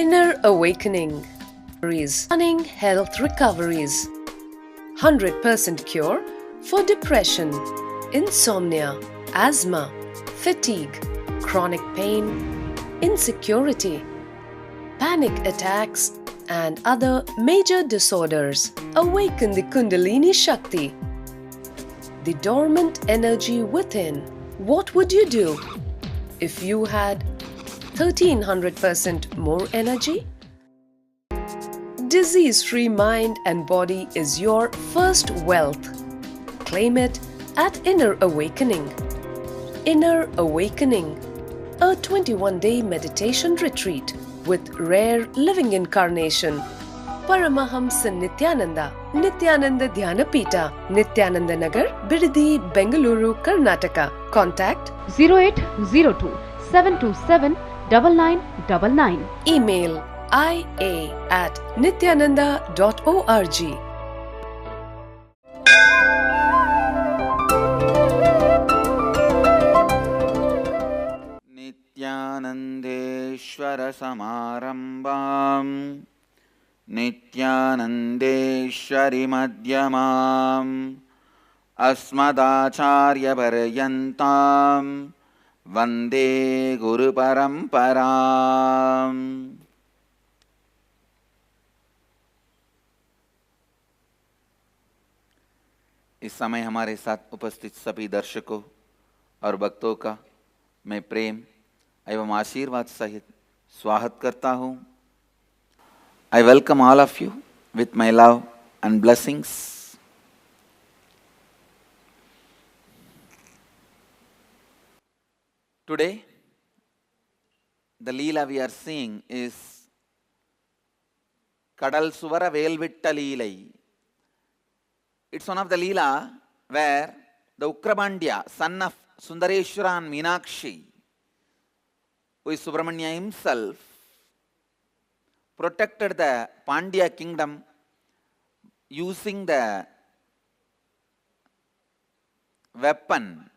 Inner awakening. Stunning health recoveries. 100% cure for depression, insomnia, asthma, fatigue, chronic pain, insecurity, panic attacks, and other major disorders. Awaken the Kundalini Shakti, the dormant energy within. What would you do if you had 1300% more energy? Disease-free mind and body is your first wealth. Claim it at Inner Awakening. Inner Awakening, a 21-day meditation retreat with rare living incarnation. Paramahamsa Nityananda, Nityananda Dhyanapita, Nityananda Nagar, Bidadi, Bengaluru, Karnataka. Contact 0802 727 9999. Email ia@nityananda.org. Nityanandeshwara samarambam Nityanandeshwari madhyamam Asmadacharya paryantam Vande Guru Paramparam. इस समय हमारे साथ उपस्थित सभी दर्शकों और भक्तों का मैं प्रेम एवं आशीर्वाद सहित स्वागत करता हूँ. I welcome all of you with my love and blessings. Today, the Leela we are seeing is Kadal Suvara Velvitta Leelai. It's one of the Leela where the Ukrabandya, son of Sundareshwara and Meenakshi, who is Subramanya himself, protected the Pandya kingdom using the weapon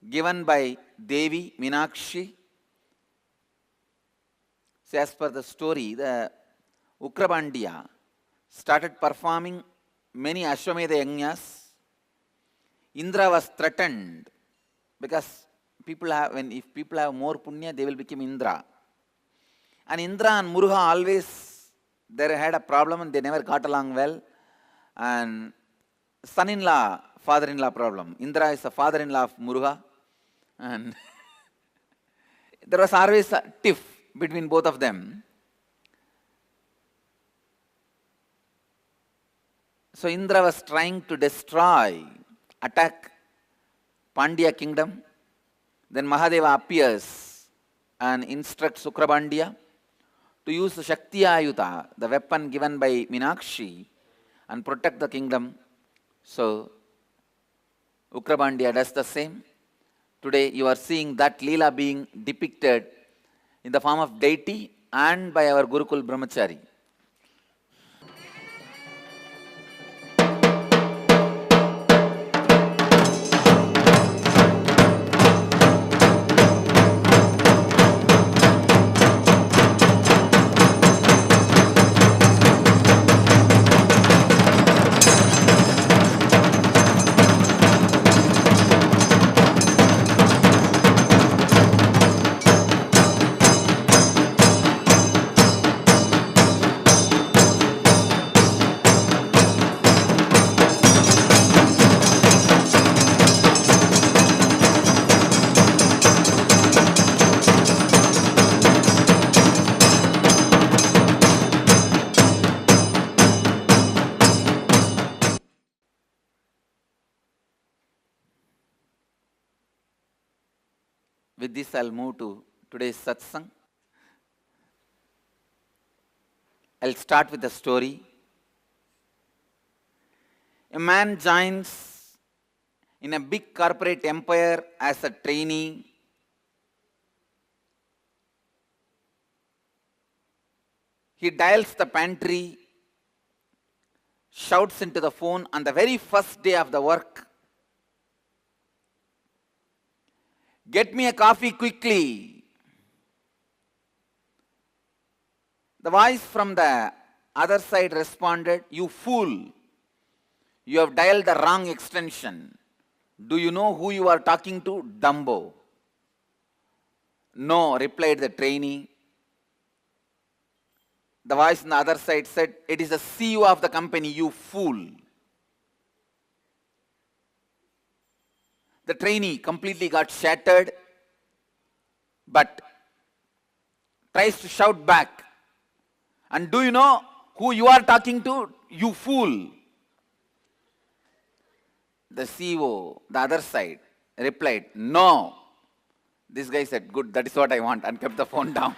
given by Devi Meenakshi. So as per the story, the Ukrabandya started performing many Ashwamedha Yajnas. Indra was threatened because if people have more punya, they will become Indra. And Indra and Muruga always they had a problem and they never got along well. And son-in-law, father-in-law problem. Indra is the father-in-law of Muruga. And there was always a tiff between both of them. So Indra was trying to attack Pandya kingdom. Then Mahadeva appears and instructs Sukrabandya to use the Shakti Ayuta, the weapon given by Meenakshi, and protect the kingdom. So Ukrabandya does the same. Today you are seeing that Leela being depicted in the form of deity and by our Gurukul Brahmachari. With this, I'll move to today's satsang. I'll start with a story. A man joins in a big corporate empire as a trainee. He dials the pantry, shouts into the phone on the very first day of the work, "Get me a coffee quickly." The voice from the other side responded, "You fool, you have dialed the wrong extension. Do you know who you are talking to, Dumbo?" "No," replied the trainee. The voice on the other side said, "It is the CEO of the company, you fool." The trainee completely got shattered, but tries to shout back, "And do you know who you are talking to, you fool?" The CEO, the other side, replied, "No." This guy said, "Good, that is what I want," and kept the phone down.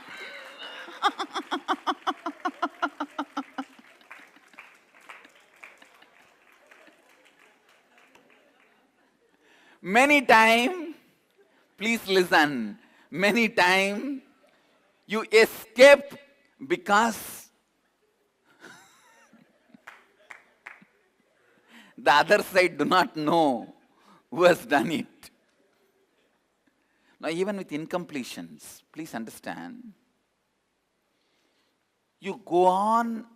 Many times, please listen, many times you escape because the other side do not know who has done it. Now, even with incompletions, please understand, you go on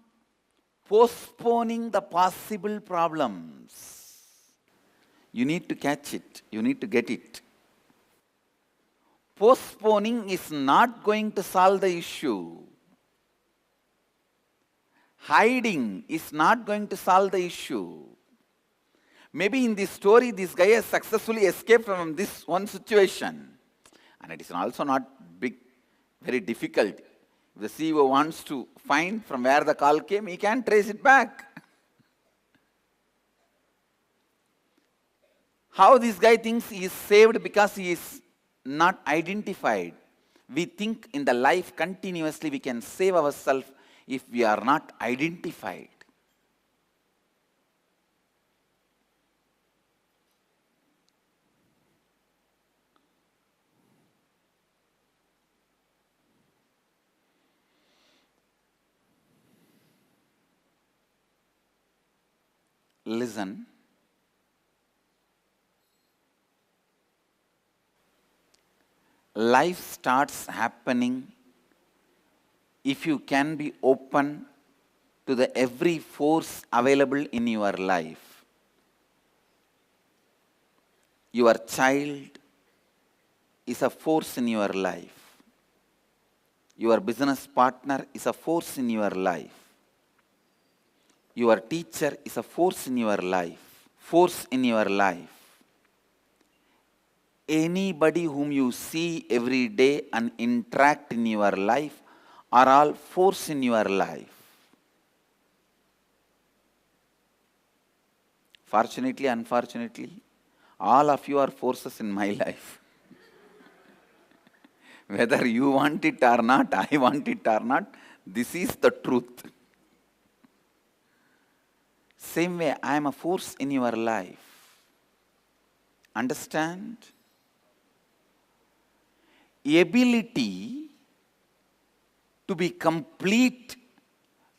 postponing the possible problems. You need to catch it. You need to get it. Postponing is not going to solve the issue. Hiding is not going to solve the issue. Maybe in this story, this guy has successfully escaped from this one situation. And it is also not very difficult. If the CEO wants to find from where the call came, he can trace it back. How this guy thinks he is saved because he is not identified. We think in the life continuously we can save ourselves if we are not identified. Listen. Life starts happening if you can be open to the every force available in your life. Your child is a force in your life. Your business partner is a force in your life. Your teacher is a force in your life. Force in your life. Anybody whom you see every day and interact in your life are all force in your life. Fortunately, unfortunately, all of you are forces in my life. Whether you want it or not, I want it or not, this is the truth. Same way, I am a force in your life. Understand? Ability to be complete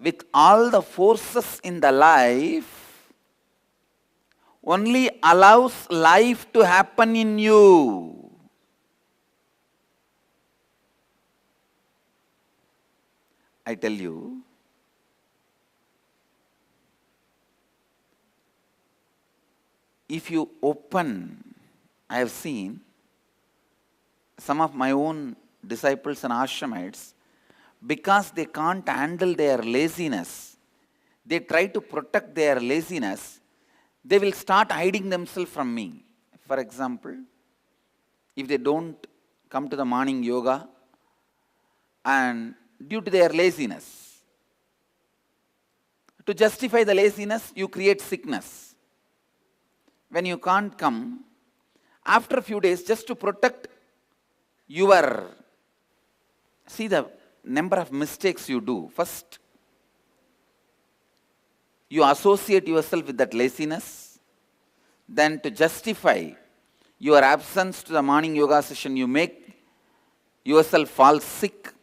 with all the forces in the life only allows life to happen in you. I tell you, if you open, I have seen some of my own disciples and ashramites, because they can't handle their laziness, they try to protect their laziness, they will start hiding themselves from me. For example, if they don't come to the morning yoga, and due to their laziness, to justify the laziness, you create sickness. When you can't come, after a few days, just to protect see the number of mistakes you do. First, you associate yourself with that laziness. Then to justify your absence to the morning yoga session, you make yourself fall sick.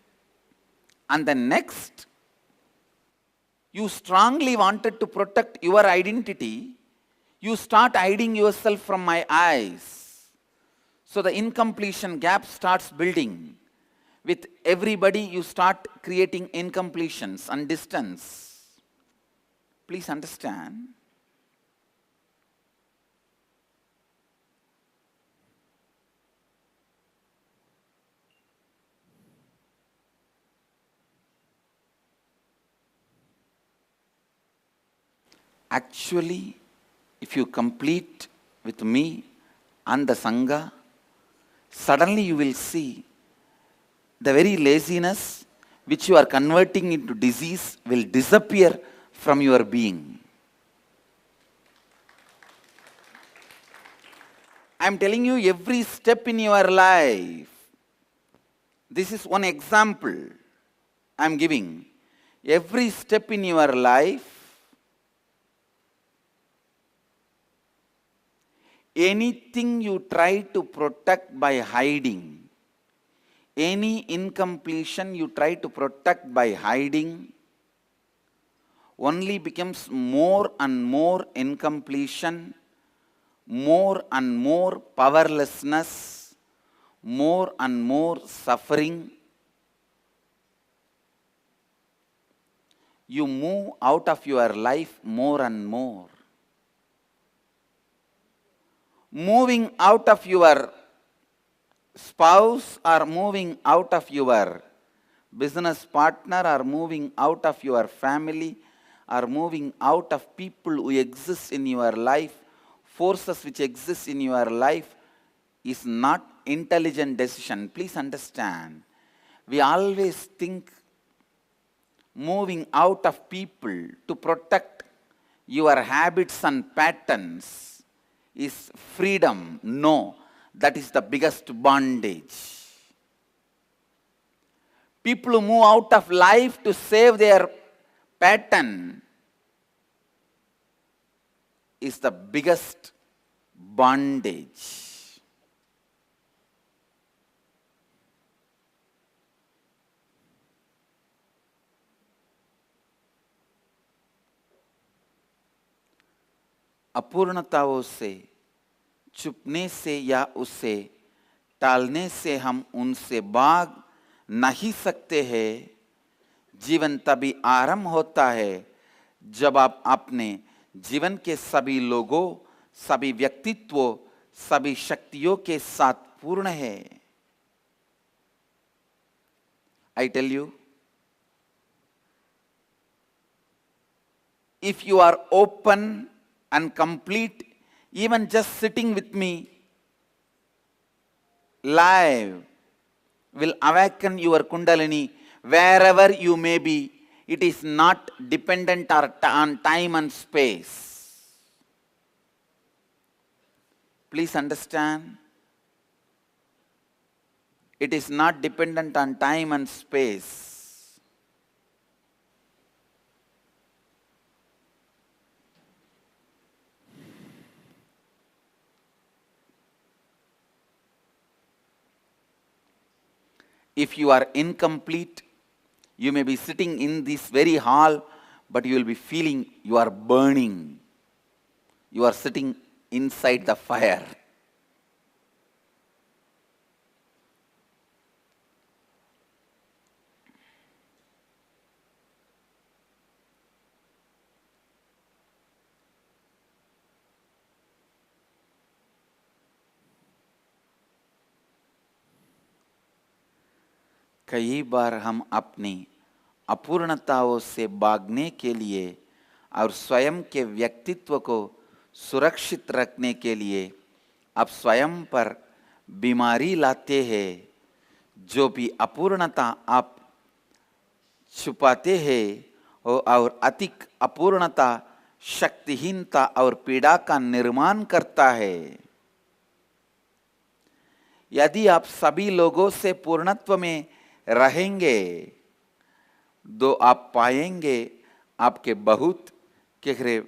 And then next, you strongly wanted to protect your identity. You start hiding yourself from my eyes. So the incompletion gap starts building. With everybody, you start creating incompletions and distance. Please understand. Actually, if you complete with me and the Sangha, suddenly you will see the very laziness which you are converting into disease will disappear from your being. I am telling you every step in your life. This is one example I am giving. Every step in your life, anything you try to protect by hiding, any incompletion you try to protect by hiding, only becomes more and more incompletion, more and more powerlessness, more and more suffering. You move out of your life more and more. Moving out of your spouse, or moving out of your business partner, or moving out of your family, or moving out of people who exist in your life, forces which exist in your life, is not intelligent decision. Please understand. We always think moving out of people to protect your habits and patterns is freedom. No, that is the biggest bondage. People who move out of life to save their pattern is the biggest bondage. अपूर्णताओं से, छुपने से या उसे टालने से हम उनसे भाग नहीं सकते हैं। जीवन तभी आरंभ होता है जब आप अपने जीवन के सभी लोगों, सभी व्यक्तित्वों, सभी शक्तियों के साथ पूर्ण है। I tell you, if you are open and complete, even just sitting with me live will awaken your Kundalini wherever you may be. It is not dependent on time and space. Please understand. It is not dependent on time and space. If you are incomplete, you may be sitting in this very hall, but you will be feeling you are burning. You are sitting inside the fire. कई बार हम अपनी अपूर्णताओं से भागने के लिए और स्वयं के व्यक्तित्व को सुरक्षित रखने के लिए अब स्वयं पर बीमारी लाते हैं। जो भी अपूर्णता आप छुपाते हैं और अधिक अपूर्णता शक्तिहीनता और पीड़ा का निर्माण करता है। यदि आप सभी लोगों से पूर्णत्व में रहेंगे तो आप पाएंगे आपके बहुत गहरे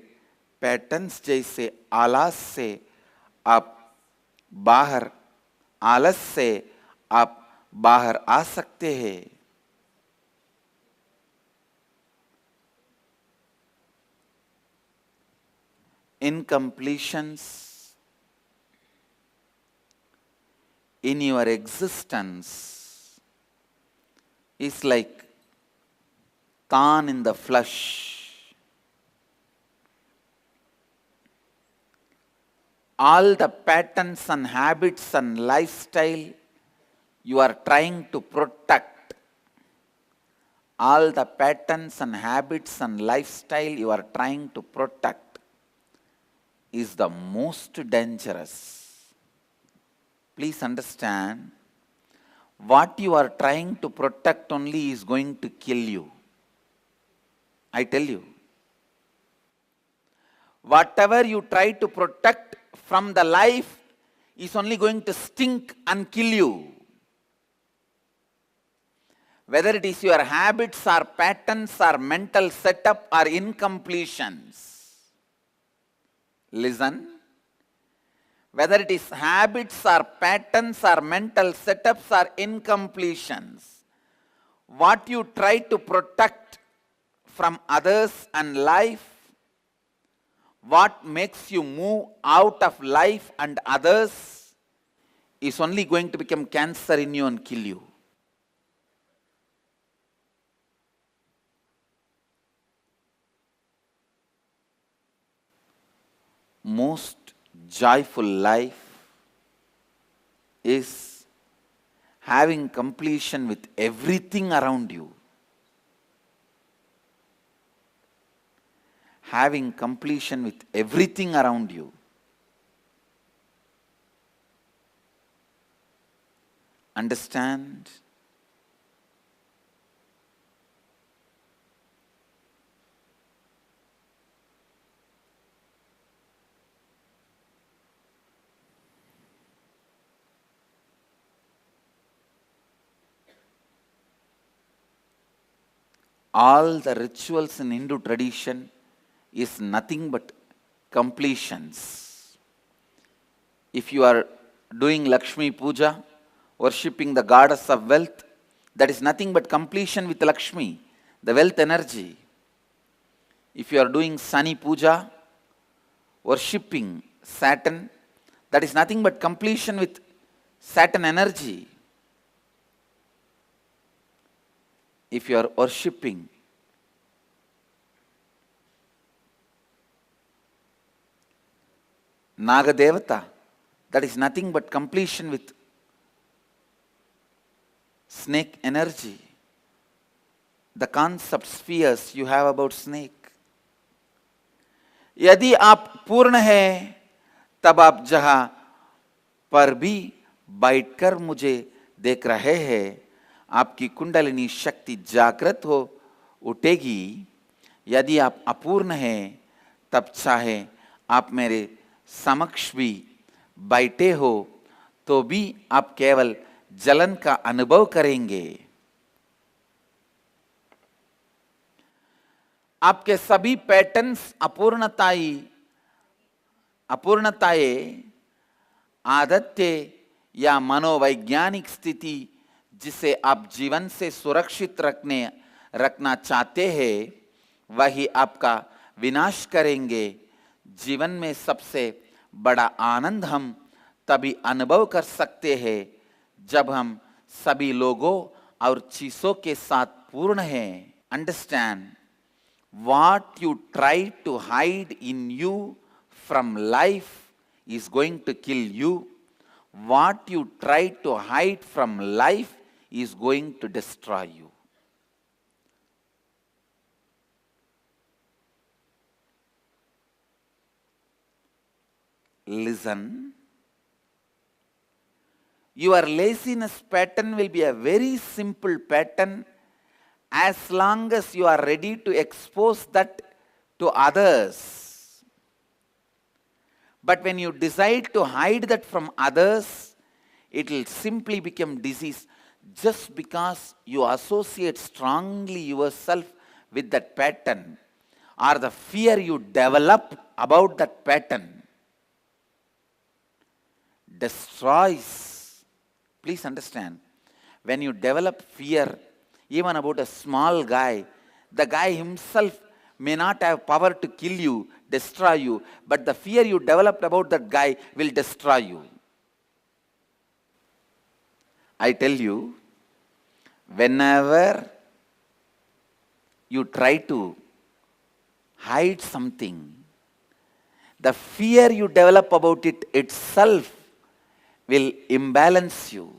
पैटर्न्स जैसे आलस से आप बाहर आ सकते हैं। Incompletions in your existence is like thorn in the flesh. All the patterns and habits and lifestyle you are trying to protect, all the patterns and habits and lifestyle you are trying to protect is the most dangerous. Please understand, what you are trying to protect only is going to kill you. I tell you. Whatever you try to protect from the life is only going to stink and kill you. Whether it is your habits or patterns or mental setup or incompletions. Listen. Whether it is habits or patterns or mental setups or incompletions, what you try to protect from others and life, what makes you move out of life and others, is only going to become cancer in you and kill you. Most joyful life is having completion with everything around you. Having completion with everything around you. Understand? All the rituals in Hindu tradition is nothing but completions. If you are doing Lakshmi Puja, worshipping the goddess of wealth, that is nothing but completion with Lakshmi, the wealth energy. If you are doing Sani Puja, worshipping Saturn, that is nothing but completion with Saturn energy. If you are worshipping Nagadevata, that is nothing but completion with snake energy. The concept spheres you have about snake. यदि आप पूर्ण हैं, तब आप जहां पर भी बैठकर मुझे देख रहे हैं, आपकी कुंडलिनी शक्ति जागृत हो उठेगी. यदि आप अपूर्ण हैं, तब चाहे आप मेरे समक्ष भी बैठे हो तो भी आप केवल जलन का अनुभव करेंगे. आपके सभी पैटर्न्स अपूर्णताएं, आदतें या मनोवैज्ञानिक स्थिति जिसे आप जीवन से सुरक्षित रखना चाहते हैं, वही आपका विनाश करेंगे. जीवन में सबसे बड़ा आनंद हम तभी अनुभव कर सकते हैं जब हम सभी लोगों और चीजों के साथ पूर्ण हैं. Understand, what you try to hide in you from life is going to kill you. What you try to hide from life is going to destroy you. Listen. Your laziness pattern will be a very simple pattern as long as you are ready to expose that to others. But when you decide to hide that from others, it will simply become disease just because you associate strongly yourself with that pattern or the fear you develop about that pattern destroys. Please understand, when you develop fear even about a small guy, the guy himself may not have power to kill you, destroy you, but the fear you developed about that guy will destroy you. I tell you, Whenever you try to hide something, the fear you develop about it itself will imbalance you.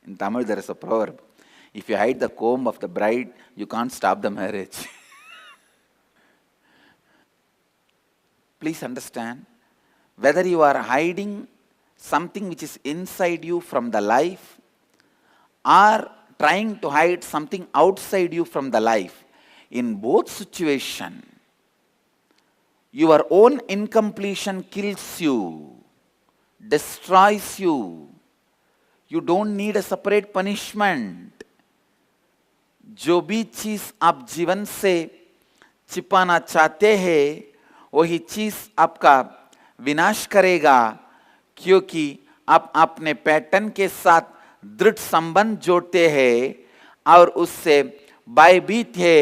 In Tamil, there is a proverb: if you hide the comb of the bride, you can't stop the marriage. Please understand, whether you are hiding something which is inside you from the life, or trying to hide something outside you from the life, in both situations, your own incompletion kills you, destroys you. You don't need a separate punishment. जो भी चीज आप जीवन से छिपाना चाहते हैं, वही चीज आपका विनाश करेगा, क्योंकि आप अपने पैटर्न के साथ दृढ़ संबंध जोड़ते हैं और उससे भयभीत है,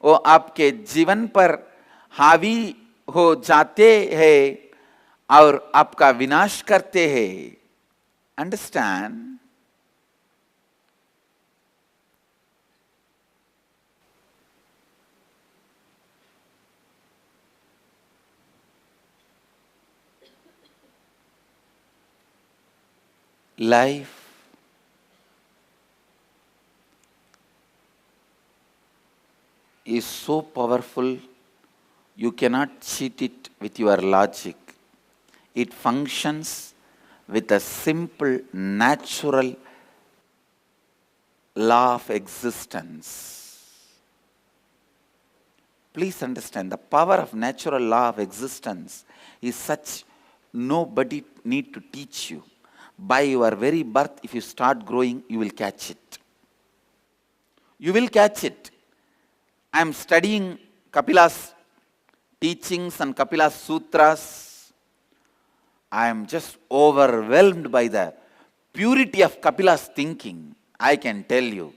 वो आपके जीवन पर हावी हो जाते हैं और आपका विनाश करते हैं. Understand? Life is so powerful, you cannot cheat it with your logic. It functions with a simple, natural law of existence. Please understand, the power of natural law of existence is such nobody need to teach you. By your very birth, if you start growing, you will catch it. You will catch it. I am studying Kapila's teachings and Kapila's sutras. I am just overwhelmed by the purity of Kapila's thinking. I can tell you,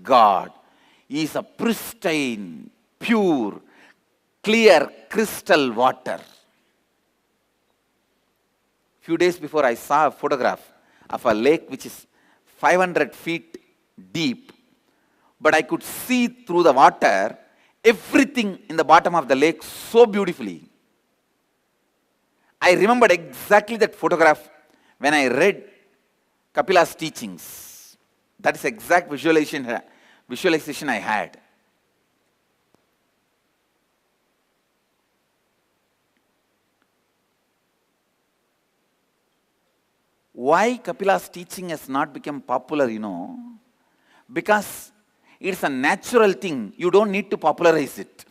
God is a pristine, pure, clear crystal water. Few days before, I saw a photograph of a lake which is 500 feet deep, but I could see through the water everything in the bottom of the lake so beautifully. I remembered exactly that photograph when I read Kapila's teachings. That is exact visualization I had. Why Kapila's teaching has not become popular, Because it's a natural thing. You don't need to popularize it.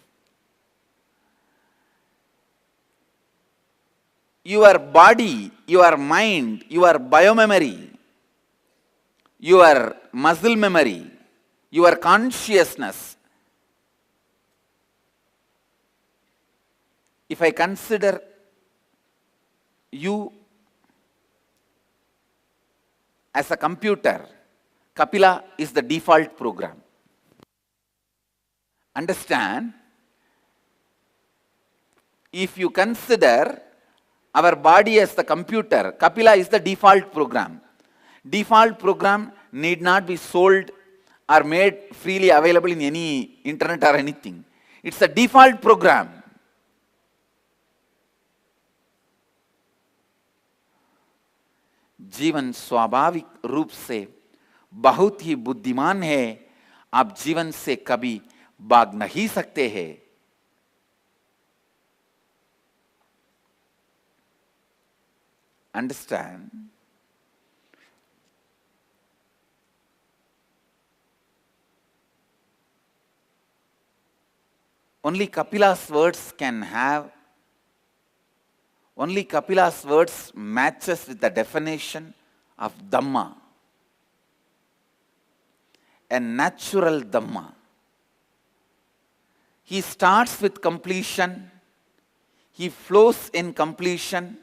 Your body, your mind, your biomemory, your muscle memory, your consciousness. If I consider you as a computer, Kapila is the default program. Understand? If you consider our body as the computer, Kapila is the default program. Default program need not be sold or made freely available in any internet or anything. It's a default program. जीवन स्वाभाविक रूप से बहुत ही बुद्धिमान है, आप जीवन से कभी भाग नहीं सकते हैं. Understand? Only Kapila's words matches with the definition of Dhamma. A natural Dhamma. He starts with completion, he flows in completion,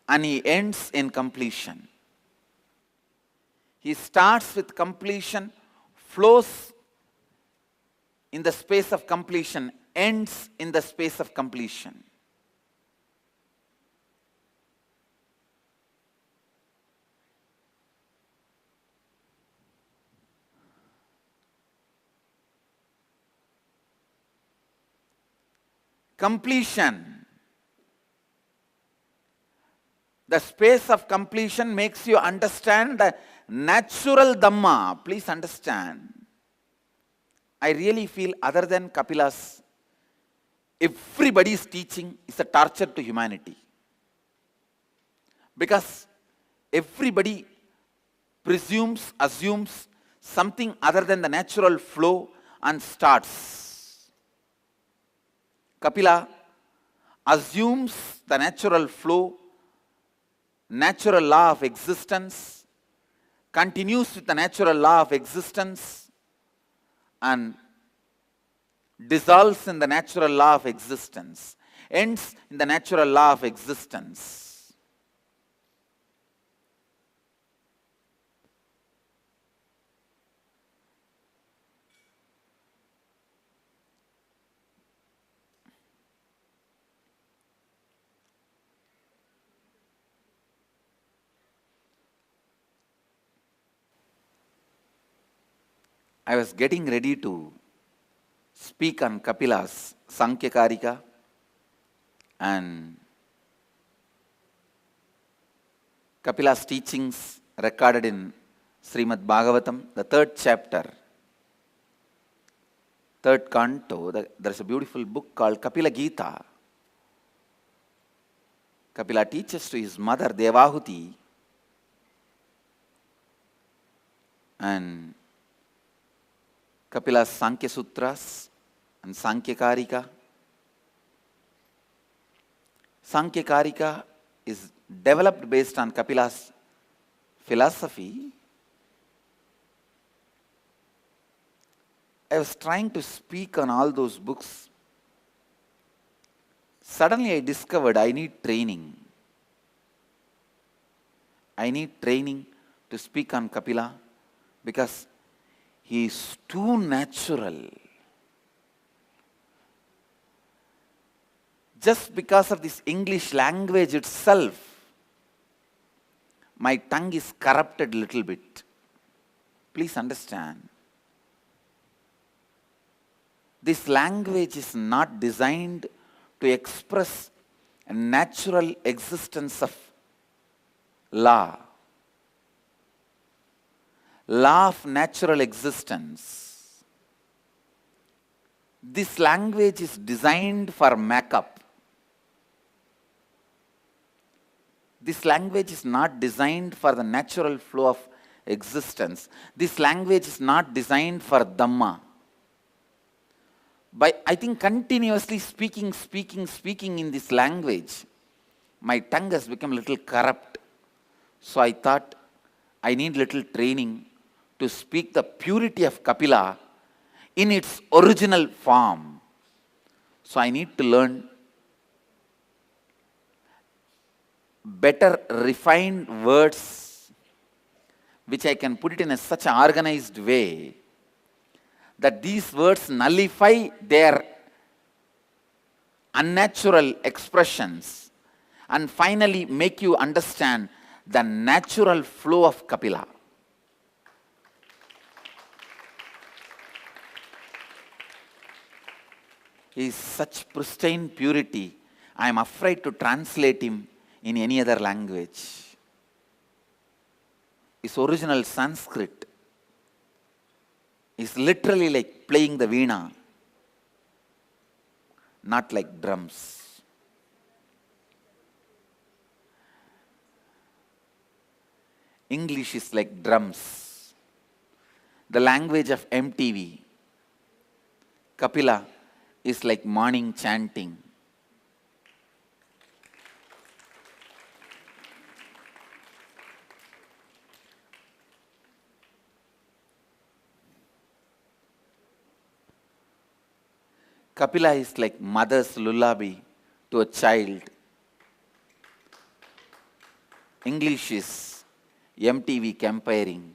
and he ends in completion. He starts with completion, flows in the space of completion, ends in the space of completion. completion. The space of completion makes you understand the natural Dhamma. Please understand. I really feel other than Kapila's, everybody's teaching is a torture to humanity. Because everybody assumes something other than the natural flow and starts. Kapila assumes the natural flow, natural law of existence, continues with the natural law of existence, and dissolves in the natural law of existence, ends in the natural law of existence. I was getting ready to speak on Kapila's Sankhya Karika and Kapila's teachings recorded in Srimad Bhagavatam, the 3rd chapter, 3rd canto. There is a beautiful book called Kapila Gita. Kapila teaches to his mother Devahuti, and Kapila's Sankhya Sutras and Sankhya Karika. Sankhya Karika is developed based on Kapila's philosophy. I was trying to speak on all those books. Suddenly I discovered I need training. I need training to speak on Kapila because he is too natural. Just because of this English language itself, my tongue is corrupted a little bit. Please understand. This language is not designed to express a natural existence of law. Law of natural existence. This language is designed for makeup. This language is not designed for the natural flow of existence. This language is not designed for Dhamma. By, I think, continuously speaking in this language, my tongue has become a little corrupt. So I thought I need little training to speak the purity of Kapila in its original form. So I need to learn better refined words which I can put it in such an organized way that these words nullify their unnatural expressions and finally make you understand the natural flow of Kapila. He is such pristine purity, I am afraid to translate him in any other language. His original Sanskrit is literally like playing the veena, not like drums. English is like drums, the language of MTV. Kapila is like morning chanting. Kapila is like mother's lullaby to a child. English is MTV comparing.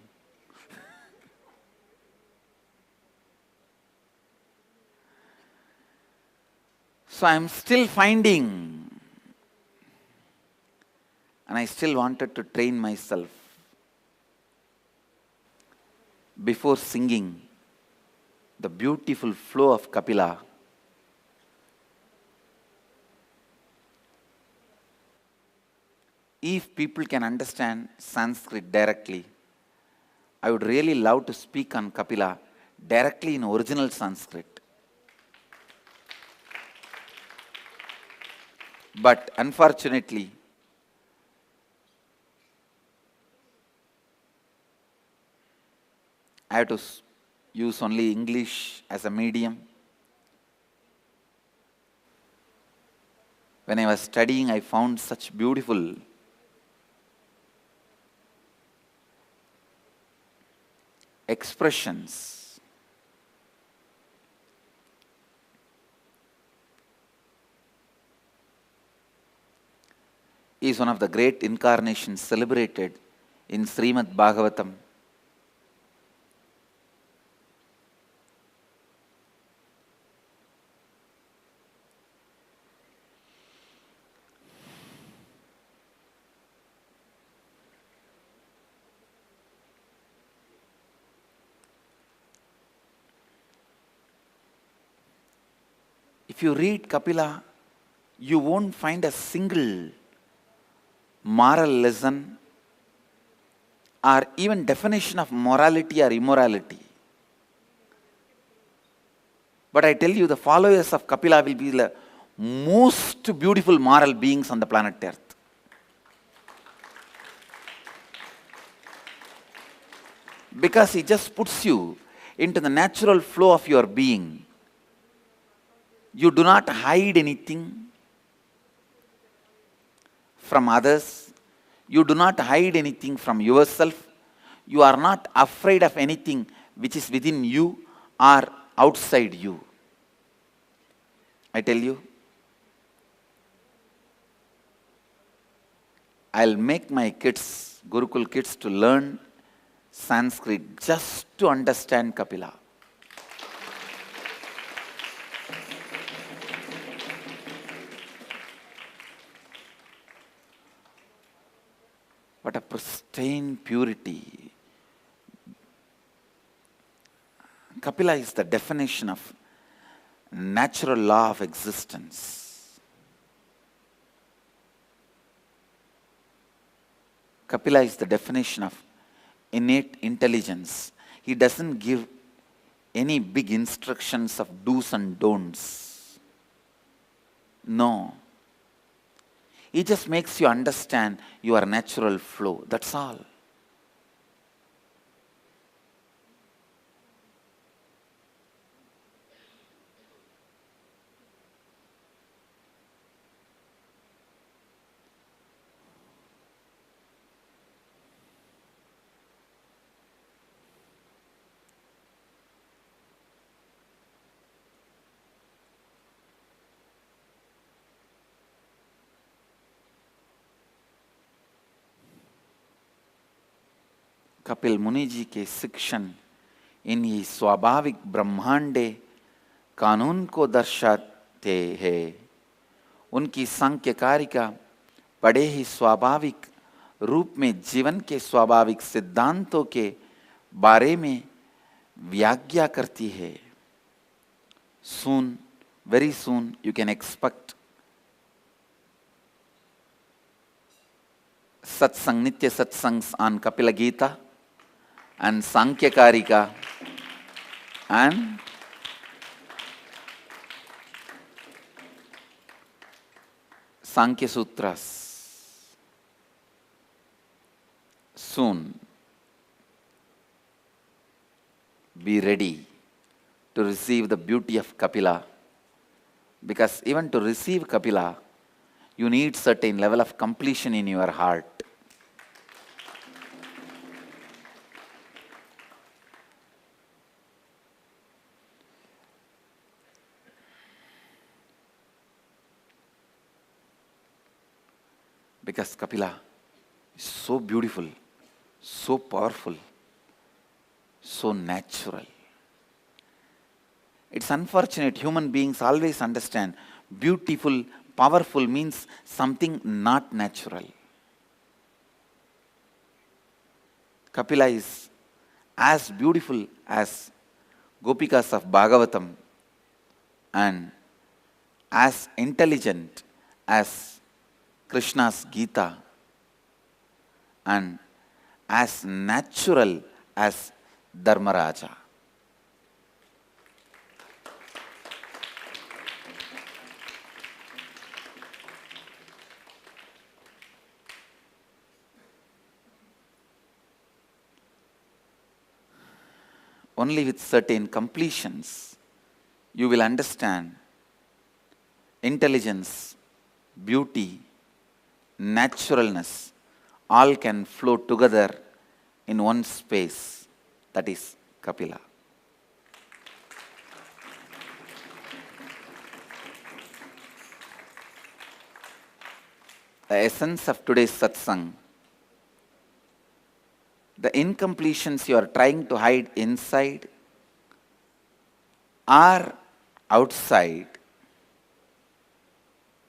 So I am still finding, and I still wanted to train myself before singing the beautiful flow of Kapila. if people can understand Sanskrit directly, I would really love to speak on Kapila directly in original Sanskrit. But unfortunately, I have to use only English as a medium. When I was studying, I found such beautiful expressions. He is one of the great incarnations celebrated in Srimad Bhagavatam. If you read Kapila, you won't find a single moral lesson or even definition of morality or immorality. But I tell you, the followers of Kapila will be the most beautiful moral beings on the planet Earth. Because he just puts you into the natural flow of your being. You do not hide anything from others. You do not hide anything from yourself. You are not afraid of anything which is within you or outside you. I tell you, I'll make my kids, Gurukul kids, to learn Sanskrit just to understand Kapila. What a pristine purity. Kapila is the definition of natural law of existence. Kapila is the definition of innate intelligence. He doesn't give any big instructions of do's and don'ts. No. He just makes you understand your natural flow. That's all. Kapil मुनि जी के शिक्षण इन्हीं स्वाभाविक ब्रह्मांडे कानून को दर्शाते हैं। उनकी सांख्यकारिका बड़े ही स्वाभाविक रूप में जीवन के स्वाभाविक सिद्धांतों के बारे में व्याख्या करती है। Soon, very soon, you can expect satsang, nitya satsangs on Kapila Gita and Sankhya Karika and Sankhya Sutras. Soon, be ready to receive the beauty of Kapila, because even to receive Kapila, you need certain level of completion in your heart. Because Kapila is so beautiful, so powerful, so natural. It's unfortunate human beings always understand beautiful, powerful means something not natural. Kapila is as beautiful as Gopikas of Bhagavatam and as intelligent as Krishna's Gita. and as natural as Dharmaraja. Only with certain completions you will understand intelligence, beauty, naturalness, all can flow together in one space, that is Kapila. The essence of today's satsang, the incompletions you are trying to hide inside or outside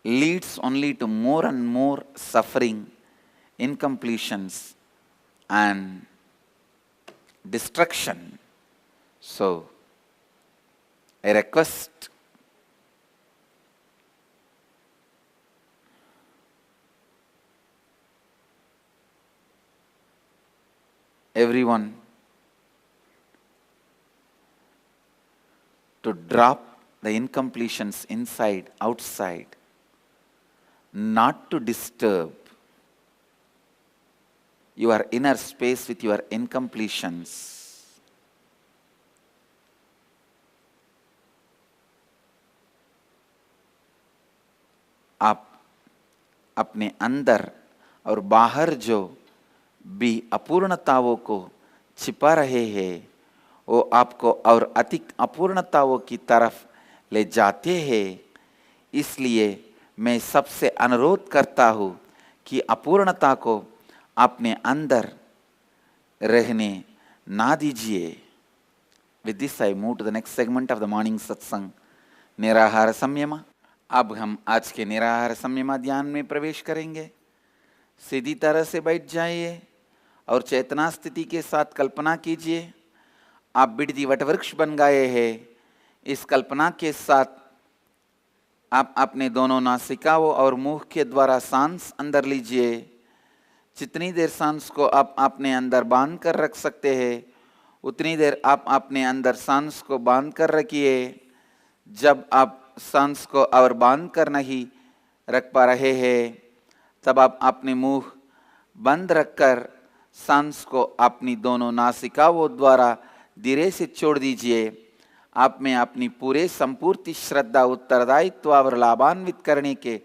leads only to more and more suffering, incompletions and destruction. So, I request everyone to drop the incompletions inside, outside, not to disturb your inner space with your incompletions. आप अपने अंदर और बाहर जो भी अपूर्णताओं को छिपा रहे हैं वो आपको और अधिक अपूर्णताओं की तरफ ले जाते हैं। इसलिए मैं सबसे अनुरोध करता हूँ कि अपूर्णता को अपने अंदर रहने ना दीजिए। With this I move to the next segment of the morning satsang, निराहार संयम। अब हम आज के निराहार संयम ध्यान में प्रवेश करेंगे। सीधी तरह से बैठ जाइए और चेतना स्थिति के साथ कल्पना कीजिए आप बिड़दी वटवृक्ष बन गए हैं। इस कल्पना के साथ आप अपने दोनों नासिकाओं और मुंह के द्वारा सांस अंदर लीजिए। जितनी देर सांस को आप अपने अंदर बांध कर रख सकते हैं उतनी देर आप अपने अंदर सांस को बांध कर रखिए। जब आप सांस को और बांध कर नहीं रख पा रहे हैं तब आप अपने मुंह बंद रखकर सांस को अपनी दोनों नासिकाओं द्वारा धीरे से छोड़ दीजिए। आप में अपनी पूरे संपूर्ण श्रद्धा उत्तरदायित्व और लाभान्वित करने के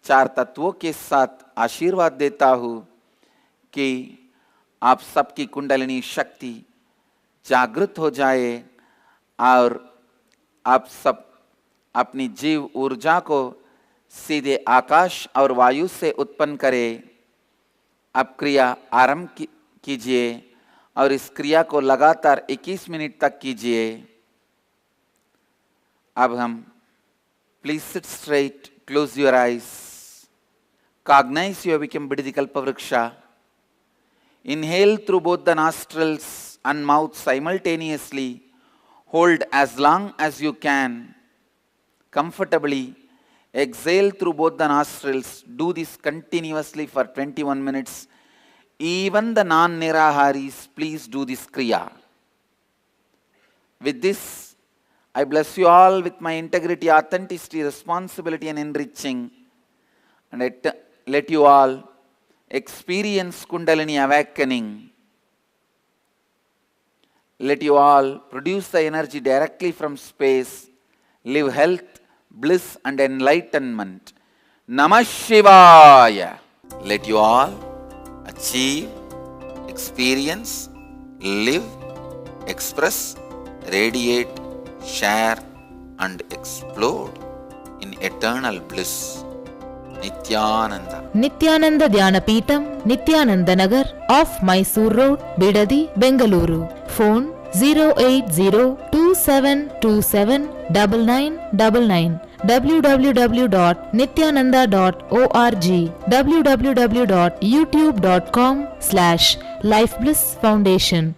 4 तत्वों के साथ आशीर्वाद देता हूँ कि आप सबकी कुंडलिनी शक्ति जागृत हो जाए और आप सब अपनी जीव ऊर्जा को सीधे आकाश और वायु से उत्पन्न करें। अब क्रिया आरंभ कीजिए और इस क्रिया को लगातार 21 मिनट तक कीजिए। अब हम please sit straight, close your eyes, cognize you have become Bididi Kalpavriksha. Inhale through both the nostrils and mouth simultaneously. Hold as long as you can comfortably. Exhale through both the nostrils. Do this continuously for 21 minutes. Even the non-niraharis, please do this kriya. With this, I bless you all with my integrity, authenticity, responsibility and enriching. And I let you all experience Kundalini awakening. Let you all produce the energy directly from space. Live health, bliss and enlightenment. Namah Shivaya. Let you all achieve, experience, live, express, radiate, share and explode in eternal bliss. Nityananda. Nityananda Dhyanapītam, Nityananda Nagar, off Mysore Road, Bidadi, Bengaluru. Phone 08027279999. www.nityananda.org. www.youtube.com/Life Bliss Foundation.